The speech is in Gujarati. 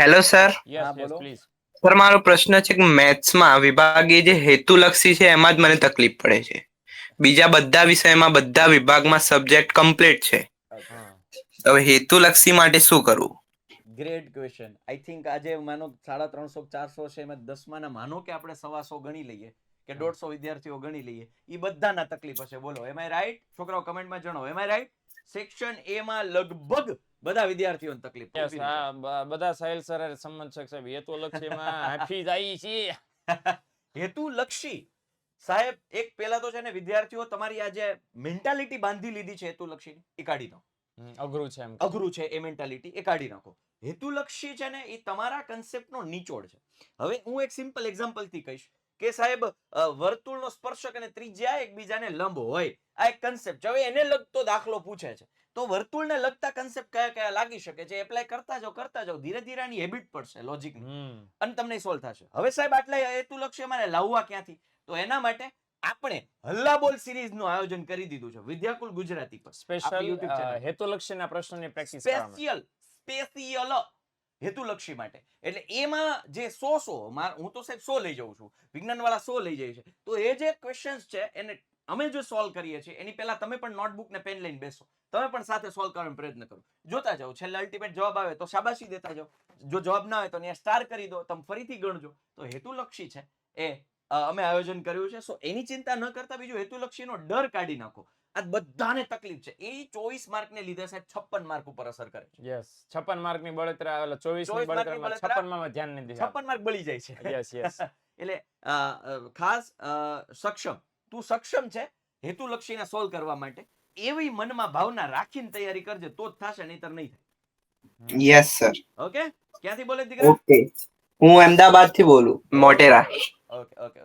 Hello sir. યસ હા, યસ બોલો. પ્લીઝ. સર મારો પ્રશ્ન છે કે મેથ્સમાં વિભાગીય જે હેતુલક્ષી છે એમાં જ મને તકલીફ પડે છે. બીજા બધા વિષયમાં બધા વિભાગમાં સબ્જેક્ટ કમ્પ્લીટ છે. Okay. હા, હવે હેતુલક્ષી માટે શું કરવું? Great question. આઈ થિંક આજે માનો 350 400 છે એમાં 10 ના માનો કે આપણે 125 ગણી લઈએ કે 150 વિદ્યાર્થીઓ ગણી લઈએ, ઈ બધાના તકલીફ હશે. બોલો, એમ આઈ રાઈટ? છોકરાઓ કમેન્ટમાં જણાવો, એમ આઈ રાઈટ? સેક્શન એ માં લગભગ બધા વિદ્યાર્થીઓને તકલીફ યસ પડે. બધા સાહિલ સર સંબંધ છે સાહેબ. હેતુલક્ષીમાં હાફિઝ આવી છે. હેતુલક્ષી સાહેબ, એક પેલા તો છે ને વિદ્યાર્થીઓ, તમારી આ જે મેન્ટાલિટી બાંધી લીધી છે હેતુલક્ષીની, એ કાઢી નાખો. અઘરું છે એમ. અઘરું છે એ મેન્ટાલિટી, એ કાઢી નાખો. હેતુલક્ષી છે ને એ તમારા કન્સેપ્ટનો નિચોડ છે. હવે હું એક સિમ્પલ એક્ઝામ્પલ થી કહીશ કે સાહેબ, વર્તુળનો સ્પર્શક અને ત્રિજ્યા એકબીજાને લંબ હોય, આ એક કન્સેપ્ટ છે. હવે એને લગતો દાખલો પૂછે છે તો વર્તુળને લગતા કન્સેપ્ટ કયા કયા લાગી શકે છે એપ્લાય કરતા જાઓ, ધીરે ધીરે આની હેબિટ પડશે લોજિકની, અને તમને સોલ્વ થશે. હવે સાહેબ, આટલા હેતુલક્ષી અમારે લાવવા ક્યાંથી? તો એના માટે આપણે હલ્લા બોલ સિરીઝ નું આયોજન કરી દીધું છે વિદ્યાકુલ ગુજરાતી પર. સ્પેશિયલ હેતુલક્ષીના પ્રશ્નોની પ્રેક્ટિસ કરવા માટે. સ્પેશિયલ હેતુલક્ષી માટે. એટલે એમાં જે 100 હું તો સાહેબ 100 લઈ જાઉં છું, વિજ્ઞાન વાળા 100 લઈ જાય છે. તો એ જે ક્વેશ્ચન્સ છે એને અમે જો સોલ્વ કરીએ છીએ એની પહેલા તમે પણ નોટબુક ને પેન લઈને બેસો, તમે પણ સાથે સોલ્વ કરવાનો પ્રયત્ન કરો, જોતા જાઓ. છેલ્લે અલ્ટિમેટ જવાબ આવે તો શાબાશી દેતા જાઓ, જો જવાબ ના આવે તો ત્યાં સ્ટાર કરી દો, તમે ફરીથી ગણજો. તો હેતુલક્ષી છે એ અમે આયોજન કર્યું છે. સો એની ચિંતા ન કરતા બીજું હેતુલક્ષીનો ડર કાઢી નાખો. આ બધાને તકલીફ છે. એ 24 માર્ક ને લીધે સાહેબ 56 માર્ક ઉપર અસર કરે છે. યસ, 56 માર્ક ની બળતરા, 24 ની બળતરામાં 56 માં ધ્યાન નથી દીધું. 56 માર્ક બળી જાય છે. Yes yes. એટલે ખાસ સક્ષમ, તું સક્ષમ છે હેતુલક્ષીને સોલ્વ કરવા માટે, એવી મનમાં ભાવના રાખીને તૈયારી કરજે, તો જ થશે, નહીતર નહીં થાય. Yes sir. ઓકે, ક્યાંથી બોલે દીકરા? ઓકે, હું અમદાવાદ થી બોલું, મોટેરા. Okay okay